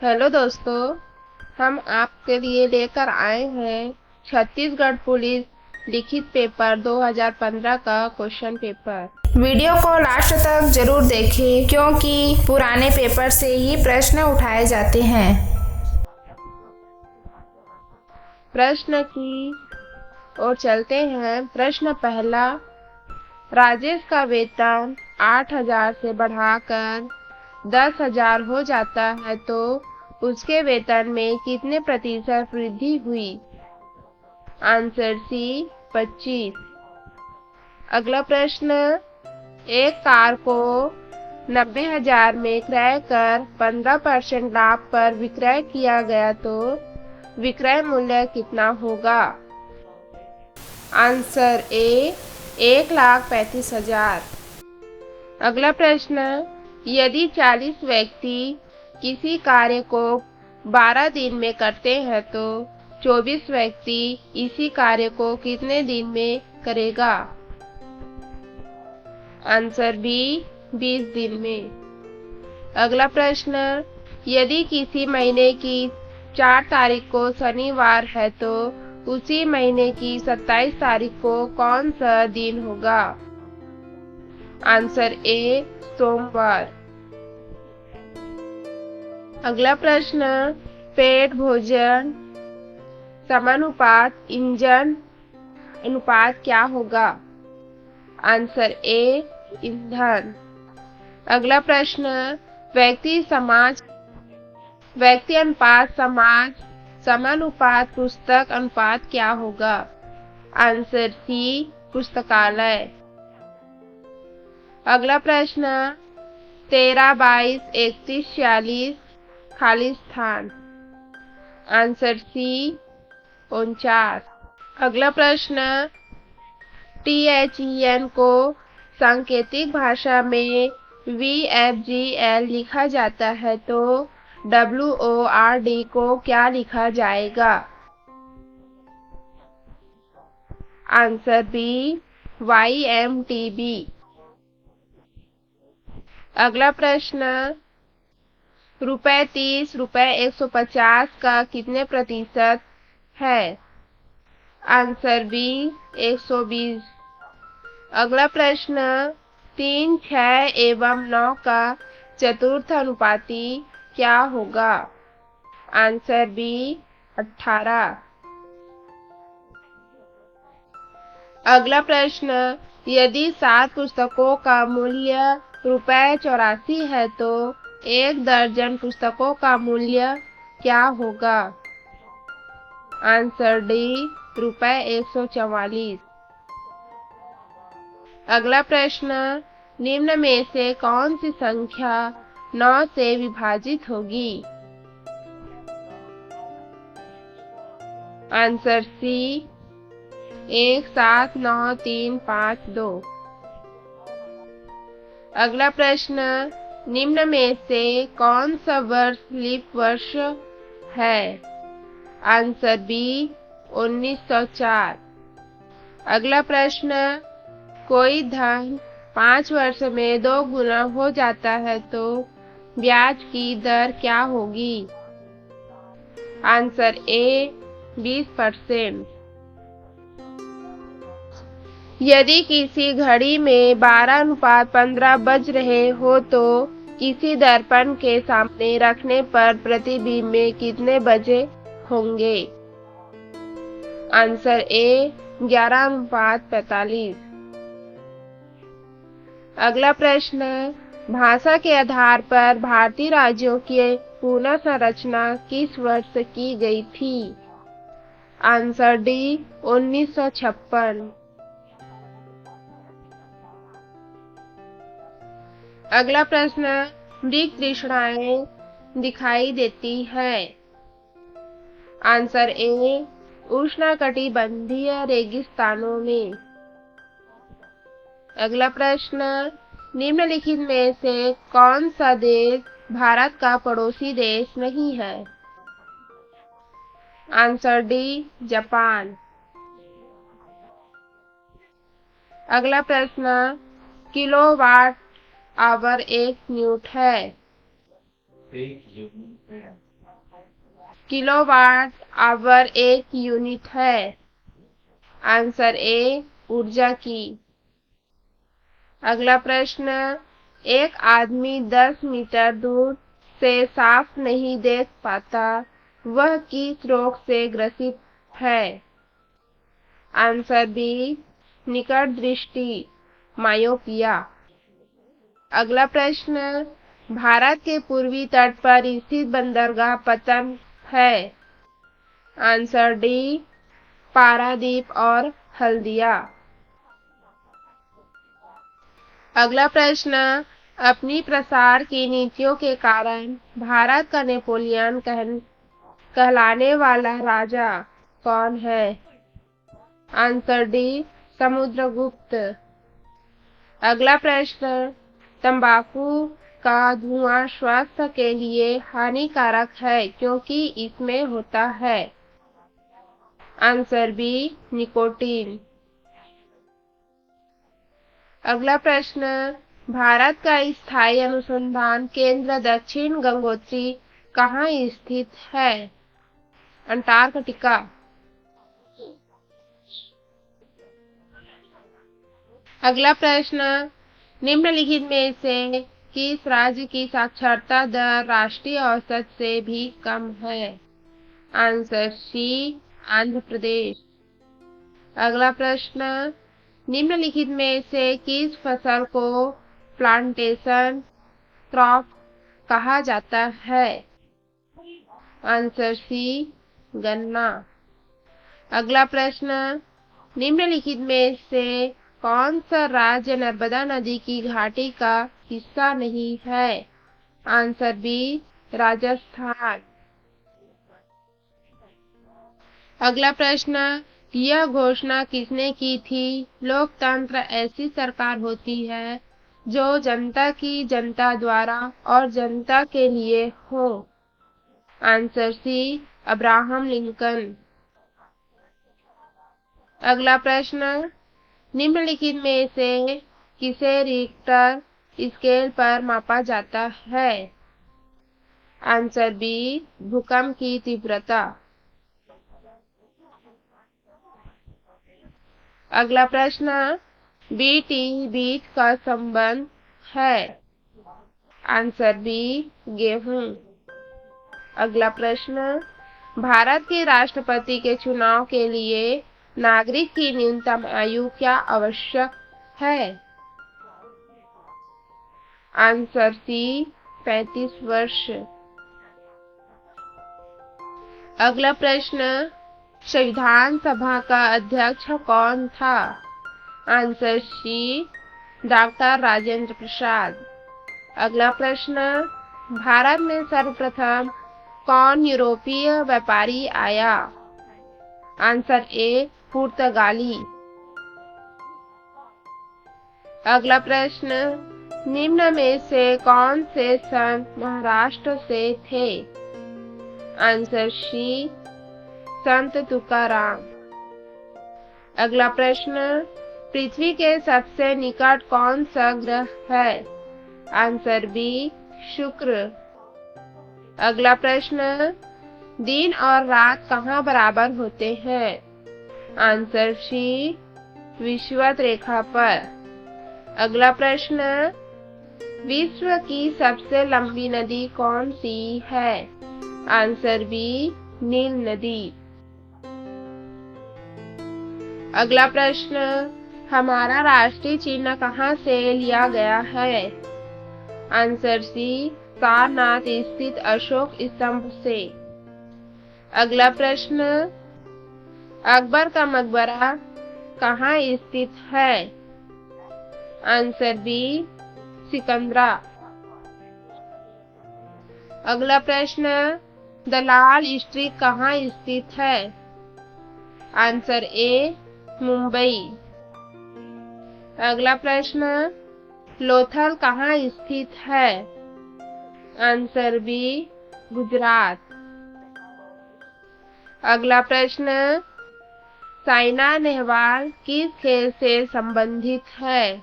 Hello दोस्तों, हम आपके लिए लेकर आए हैं छत्तीसगढ़ पुलिस लिखित पेपर 2015 का क्वेश्चन पेपर। वीडियो को लास्ट तक जरूर देखें क्योंकि पुराने पेपर से ही प्रश्न उठाए जाते हैं। प्रश्न की ओर चलते हैं। प्रश्न पहला, राजेश का वेतन 8,000 से बढ़ाकर 10,000 हो जाता है तो उसके वेतन में कितने प्रतिशत वृद्धि हुई? Answer C, 25। अगला प्रश्न, एक कार को 90,000 में क्रय कर 15% लाभ पर विक्रय किया गया तो विक्रय मूल्य कितना होगा? Answer A, 1,35,000। अगला प्रश्न, यदि 40 व्यक्ति किसी कार्य को 12 दिन में करते हैं तो 24 व्यक्ति इसी कार्य को कितने दिन में करेगा? आंसर बी, 20 दिन में। अगला प्रश्न, यदि किसी महीने की 4 तारीख को शनिवार है तो उसी महीने की 27 तारीख को कौन सा दिन होगा? आंसर ए, सोमवार। अगला प्रश्न, पेट भोजन समानुपात ईंधन अनुपात क्या होगा? आंसर ए, ईंधन। अगला प्रश्न, व्यक्ति अनुपात समाज समानुपात पुस्तक अनुपात क्या होगा? आंसर सी, पुस्तकालय। अगला प्रश्न, 13, 22, 31, 46 खाली स्थान। Answer C, 49। अगला प्रश्न, THEN को सांकेतिक भाषा में VFGL लिखा जाता है तो WORD को क्या लिखा जाएगा? Answer B, YMTB। अगला प्रश्न, ₹30, ₹150 का कितने प्रतिशत है? Answer B, 120। अगला प्रश्न, 3, 6 एवं 9 का चतुर्थ अनुपाती क्या होगा? Answer B, 18। अगला प्रश्न, यदि 7 पुस्तकों का मूल्य ₹84 है तो 1 दर्जन पुस्तकों का मूल्य क्या होगा? Answer D, ₹144। अगला प्रश्न, निम्न में से कौन सी संख्या 9 से विभाजित होगी? Answer C, 1, 7, 9, 3, 5, 2। अगला प्रश्न, निम्न में से कौन सा वर्ष लीप वर्ष है? Answer B, 1904। अगला प्रश्न, कोई धन 5 वर्ष में 2 गुना हो जाता है तो ब्याज की दर क्या होगी? Answer A, 20%। यदि किसी घड़ी में 12:15 बज रहे हो तो किसी दर्पण के सामने रखने पर प्रतिबिंब में कितने बजे होंगे? Answer A, 11:45। अगला प्रश्न, भाषा के आधार पर भारतीय राज्यों की पुनः संरचना किस वर्ष की गई थी? Answer D, 1956। अगला प्रश्न, मृग तृष्णाएं दिखाई देती है? आंसर ए, उष्णकटिबंधीय रेगिस्तानों में। अगला प्रश्न, निम्नलिखित में से कौन सा देश भारत का पड़ोसी देश नहीं है? Answer D, Japan. अगला प्रश्न, किलोवाट आवर एक न्यूट है? किलोवाट आवर एक यूनिट है। आंसर ए ऊर्जा की। अगला प्रश्न, एक आदमी 10 मीटर दूर से साफ नहीं देख पाता, वह किस रोग से ग्रसित है? आंसर बी निकट दृष्टि, मायोपिया। अगला प्रश्न, भारत के पूर्वी तट पर स्थित बंदरगाह पतन है? आंसर डी पारादीप और हल्दिया। अगला प्रश्न, अपनी प्रसार की नीतियों के कारण भारत का नेपोलियन कहलाने वाला राजा कौन है? Answer D Samudragupta. अगला प्रश्न, तंबाकू का धुआं स्वास्थ्य के लिए हानिकारक है क्योंकि इसमें होता है? Answer B nicotine. अगला प्रश्न, भारत का स्थायी अनुसंधान केंद्र दक्षिण गंगोत्री कहाँ स्थित है? अंटार्कटिका। अगला प्रश्न, निम्नलिखित में से किस राज्य की साक्षरता दर राष्ट्रीय औसत से भी कम है? आंसर सी आंध्र प्रदेश। अगला प्रश्न, निम्नलिखित में से किस फसल को प्लांटेशन क्रॉप कहा जाता है? आंसर सी गन्ना। अगला प्रश्न, निम्नलिखित में से कौन सा राज्य नर्मदा नदी की घाटी का हिस्सा नहीं है? Answer B Rajasthan. अगला प्रश्न, यह घोषणा किसने की थी? लोकतंत्र ऐसी सरकार होती है जो जनता की जनता द्वारा और जनता के लिए हो। Answer C Abraham Lincoln. अगला प्रश्न, निम्नलिखित में से किसे रिक्टर स्केल पर मापा जाता है? आंसर बी भूकंप की तीव्रता। अगला प्रश्न, बीटी बीट का संबंध है? आंसर बी गेहूं। अगला प्रश्न, भारत के राष्ट्रपति के चुनाव के लिए नागरिक की न्यूनतम आयु क्या आवश्यक है? आंसर सी 35 वर्ष। अगला प्रश्न, संविधान सभा का अध्यक्ष कौन था? Answer C doctor Rajendra Prasad. अगला प्रश्न, भारत में सर्वप्रथम कौन यूरोपीय व्यापारी आया? आंसर ए पुर्तगाली। अगला प्रश्न, निम्न में से कौन से संत महाराष्ट्र से थे? आंसर सी संत तुकाराम। अगला प्रश्न, पृथ्वी के सबसे निकट कौन सा ग्रह है? आंसर बी शुक्र। अगला प्रश्न, दिन और रात कहाँ बराबर होते हैं? आंसर सी विषुवत रेखा पर। अगला प्रश्न, विश्व की सबसे लंबी नदी कौन सी है? आंसर बी नील नदी। अगला प्रश्न, हमारा राष्ट्रीय चिन्ह कहाँ से लिया गया है? आंसर सी सारनाथ स्थित अशोक स्तंभ से। अगला प्रश्न, अकबर का मकबरा कहाँ स्थित है? Answer B Sikandra. अगला प्रश्न, दलाल स्ट्रीट कहाँ स्थित है? Answer A Mumbai. अगला प्रश्न, लोथल कहाँ स्थित है? Answer B Gujarat. अगला प्रश्न, साइना नेहवाल किस खेल से संबंधित है?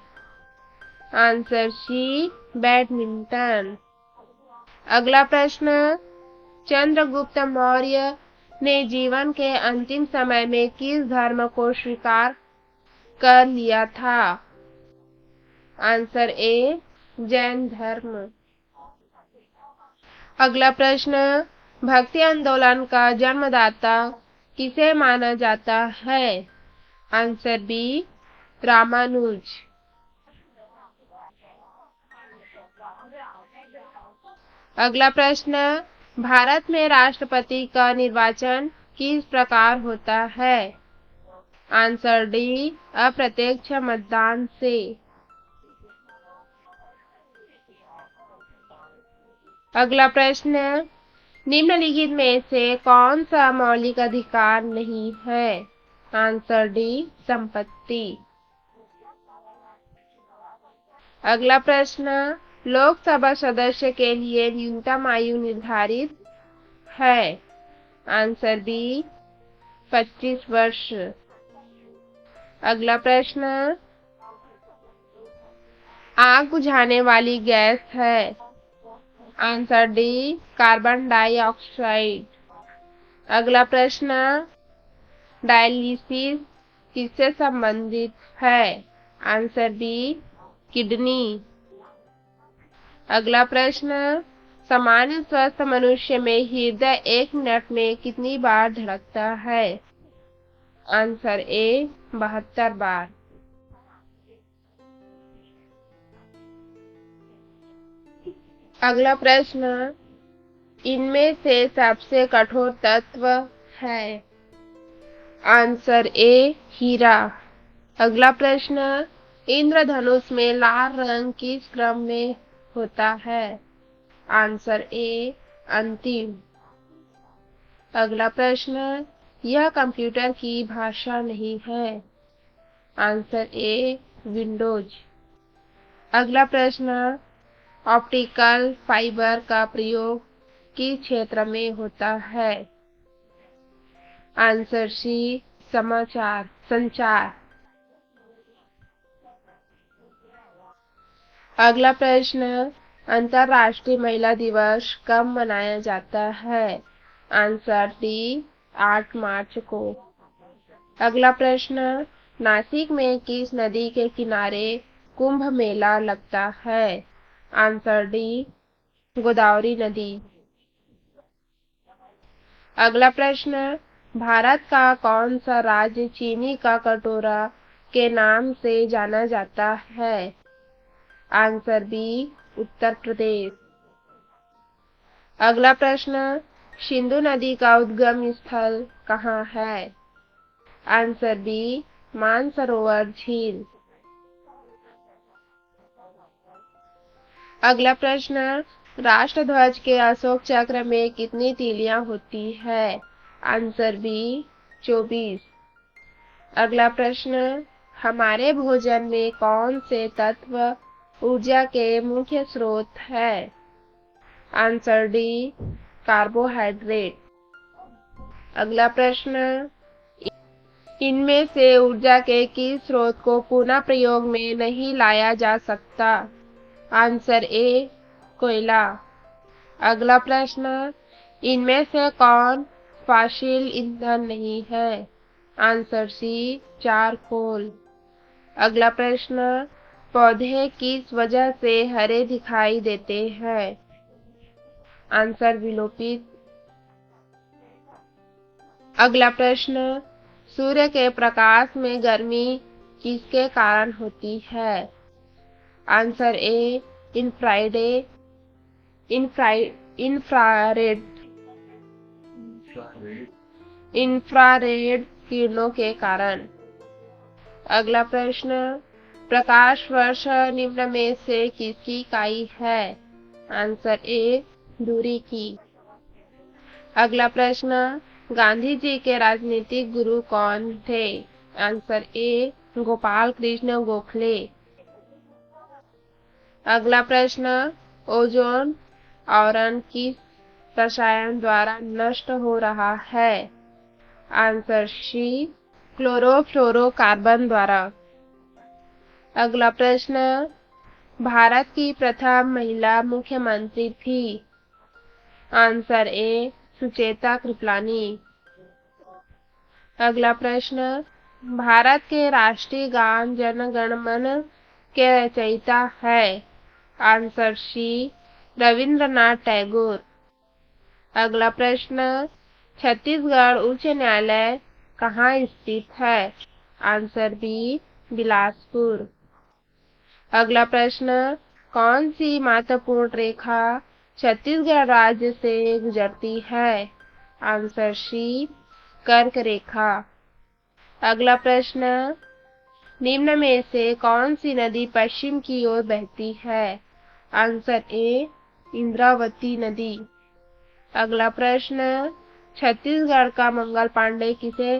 Answer C badminton. अगला प्रश्न, चंद्रगुप्त मौर्य ने जीवन के अंतिम समय में किस धर्म को स्वीकार कर लिया था? आंसर ए, जैन धर्म। अगला प्रश्न, भक्ति आंदोलन का जन्मदाता किसे माना जाता है? Answer B, Ramanuj. अगला प्रश्न, भारत में राष्ट्रपति का निर्वाचन किस प्रकार होता है? आंसर डी, अप्रत्यक्ष मतदान से। अगला प्रश्न, निम्नलिखित में से कौन सा मौलिक अधिकार नहीं है? आंसर डी, संपत्ति। अगला प्रश्न, लोकसभा सदस्य के लिए न्यूनतम आयु निर्धारित है? आंसर बी, 25 वर्ष। अगला प्रश्न, आग बुझाने वाली गैस है? Answer D, carbon dioxide. अगला प्रश्न, डायलिसिस किससे संबंधित है? Answer B, kidney. अगला प्रश्न, सामान्य स्वस्थ मनुष्य में हृदय 1 मिनट में कितनी बार धड़कता है? आंसर ए, 72 बार। अगला प्रश्न, इनमें से सबसे कठोर तत्व है? आंसर ए, हीरा। अगला प्रश्न, इंद्रधनुष में लाल रंग किस क्रम में होता है? आंसर ए, अंतिम। अगला प्रश्न, यह कंप्यूटर की भाषा नहीं है? आंसर ए, विंडोज। अगला प्रश्न, ऑप्टिकल फाइबर का प्रयोग किस क्षेत्र में होता है? आंसर सी, संचार। अगला प्रश्न, अंतर्राष्ट्रीय महिला दिवस कब मनाया जाता है? आंसर डी, 8 मार्च को। अगला प्रश्न, नासिक में किस नदी के किनारे कुंभ मेला लगता है? आंसर डी, गोदावरी नदी। अगला प्रश्न, भारत का कौन सा राज्य चीनी का कटोरा के नाम से जाना जाता है? Answer B, Uttar Pradesh. अगला प्रश्न, सिंधु नदी का उद्गम स्थल कहाँ है? आंसर बी, मानसरोवर झील। अगला प्रश्न, राष्ट्रध्वज के अशोक चक्र में कितनी तीलियां होती है? Answer B, 24। अगला प्रश्न, हमारे भोजन में कौन से तत्व ऊर्जा के मुख्य स्रोत है? Answer D, carbohydrate. अगला प्रश्न, इनमें से ऊर्जा के किस स्रोत को पुनः प्रयोग में नहीं लाया जा सकता? आंसर ए, कोयला। अगला प्रश्न, इनमें से कौन फॉसिल ईंधन नहीं है? Answer C, charcoal. अगला प्रश्न, पौधे किस वजह से हरे दिखाई देते हैं? आंसर विलोपित। अगला प्रश्न, सूर्य के प्रकाश में गर्मी किसके कारण होती है? आंसर ए, इंफ्रारेड किरणों के कारण। अगला प्रश्न, प्रकाश वर्ष निम्न में से किसकी इकाई है? आंसर ए, दूरी की। अगला प्रश्न, गांधी जी के राजनीतिक गुरु कौन थे? Answer A, Gopal Krishna Gokhale. अगला प्रश्न, ओजोन आवरण किस रसायन द्वारा नष्ट हो रहा है? आंसर सी, क्लोरोफ्लोरोकार्बन द्वारा। अगला प्रश्न, भारत की प्रथम महिला मुख्यमंत्री थी? Answer A Sucheta Kripalani. अगला प्रश्न, भारत के राष्ट्रीय गान जन गण मन के रचयिता है। Answer C Rabindranath Tagore. अगला प्रश्न, छत्तीसगढ़ उच्च न्यायालय कहाँ स्थित है। Answer B Bilaspur. अगला प्रश्न, कौन सी महत्वपूर्ण रेखा छत्तीसगढ़ राज्य से गुजरती है। आंसर सी कर्क रेखा। अगला प्रश्न, निम्न में से कौन सी नदी पश्चिम की ओर बहती है। आंसर ए इंद्रावती नदी। अगला प्रश्न, छत्तीसगढ़ का मंगल पांडे किसे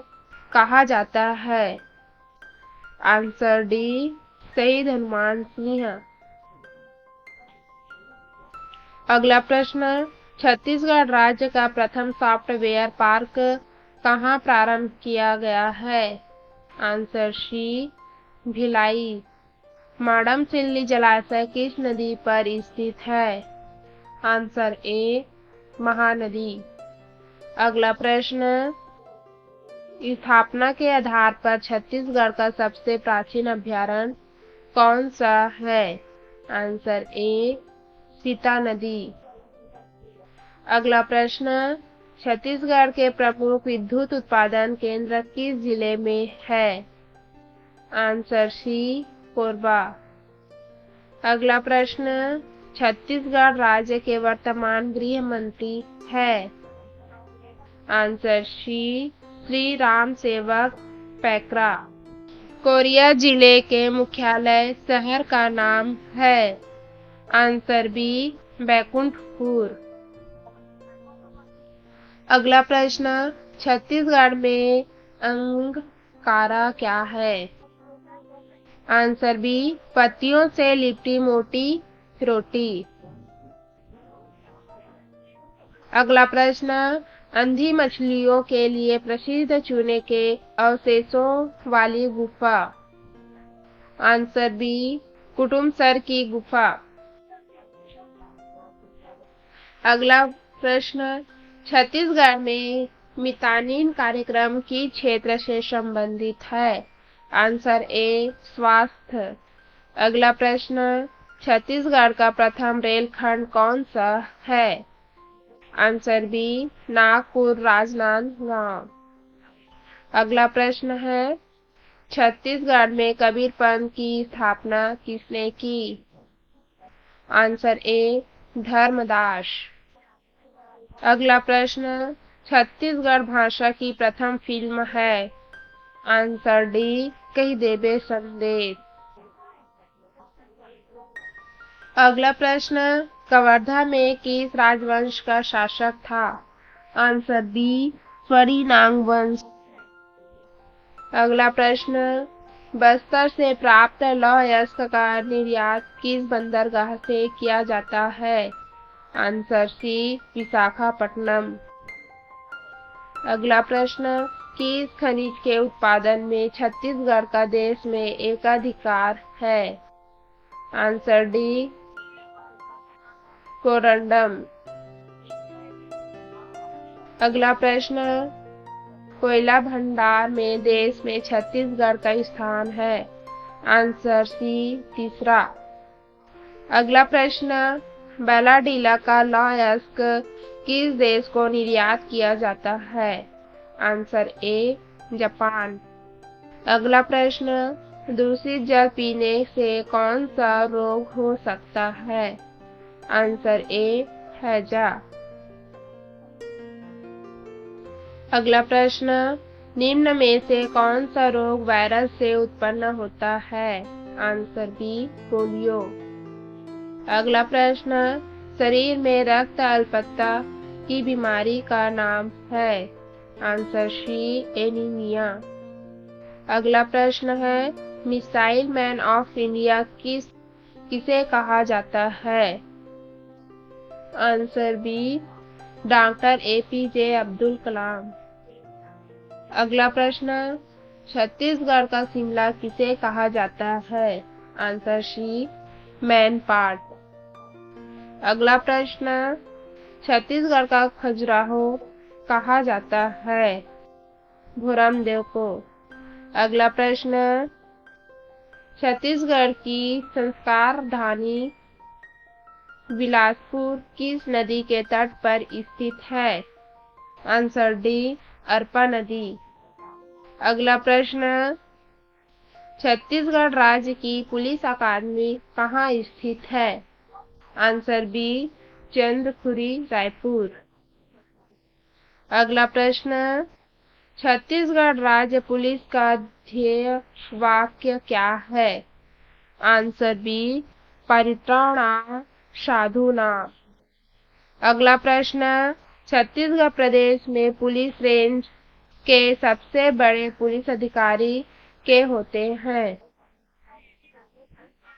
कहा जाता है। आंसर डी शहीद हनुमान सिंह। अगला प्रश्न, छत्तीसगढ़ राज्य का प्रथम सॉफ्टवेयर पार्क कहाँ प्रारंभ किया गया है। आंसर सी भिलाई। माडमसिल्ली जलाशय किस नदी पर स्थित है। आंसर ए महानदी। अगला प्रश्न, स्थापना के आधार पर छत्तीसगढ़ का सबसे प्राचीन अभयारण्य कौन सा है। आंसर ए सीता नदी। अगला प्रश्न, छत्तीसगढ़ के प्रमुख विद्युत उत्पादन केंद्र किस जिले में है। Answer C Korba. अगला प्रश्न, छत्तीसगढ़ राज्य के वर्तमान गृह मंत्री है। आंसर सी श्री राम सेवक पैकरा। कोरिया जिले के मुख्यालय शहर का नाम है। Answer B Baikunthpur. अगला प्रश्न, छत्तीसगढ़ में अंगकारा क्या है। आंसर बी पत्तियों से लिपटी मोटी रोटी। अगला प्रश्न, अंधी मछलियों के लिए प्रसिद्ध चूने के अवशेषों वाली गुफा। आंसर बी कुटुमसर की गुफा। अगला प्रश्न, छत्तीसगढ़ में मितानिन कार्यक्रम किस क्षेत्र से संबंधित है। आंसर ए स्वास्थ्य। अगला प्रश्न, छत्तीसगढ़ का प्रथम रेलखंड कौन सा है। Answer B Nagpur Rajnandgaon. अगला प्रश्न है, छत्तीसगढ़ में कबीरपंथ की स्थापना किसने की। Answer A Dharmdas. अगला प्रश्न, छत्तीसगढ़ भाषा की प्रथम फिल्म है। आंसर डी कही देबे संदेश। अगला प्रश्न, कवर्धा में किस राजवंश का शासक था। आंसर बी फरीनांग वंश। अगला प्रश्न, बस्तर से प्राप्त लौह अयस्क का निर्यात किस बंदरगाह से किया जाता है। Answer C Visakhapatnam. अगला प्रश्न, किस खनिज के उत्पादन में छत्तीसगढ़ का देश में एकाधिकार है। Answer D corundum. अगला प्रश्न, कोयला भंडार में देश में छत्तीसगढ़ का स्थान है। आंसर सी तीसरा। अगला प्रश्न, बैलाडीला का लौह अयस्क किस देश को निर्यात किया जाता है। Answer A Japan. अगला प्रश्न, दूषित जल पीने से कौन सा रोग हो सकता है। आंसर ए हैजा। अगला प्रश्न, निम्न में से कौन सा रोग वायरस से उत्पन्न होता है। Answer B polio. अगला प्रश्न, शरीर में रक्त अल्पता की बीमारी का नाम है। Answer C anaemia. अगला प्रश्न है, मिसाइल मैन ऑफ इंडिया किसे कहा जाता है। Answer B doctor APJ Abdul Kalam. अगला प्रश्न, छत्तीसगढ़ का शिमला किसे कहा जाता है। Answer C Mainpat. अगला प्रश्न, छत्तीसगढ़ का खजुराहो कहा जाता है? भोरमदेव को। अगला प्रश्न, छत्तीसगढ़ की संस्कार राजधानी बिलासपुर किस नदी के तट पर स्थित है? आंसर डी, अरपा नदी। अगला प्रश्न, छत्तीसगढ़ राज्य की पुलिस अकादमी कहाँ स्थित है? Answer B, Chandrakhuri, Raipur. अगला प्रश्न, छत्तीसगढ़ राज्य पुलिस का ध्येय वाक्य क्या है? आंसर बी, परित्राणाय साधूनां। अगला प्रश्न, छत्तीसगढ़ प्रदेश में पुलिस रेंज के सबसे बड़े पुलिस अधिकारी के होते हैं?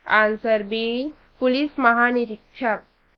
आंसर बी, पुलिस महानिरीक्षक।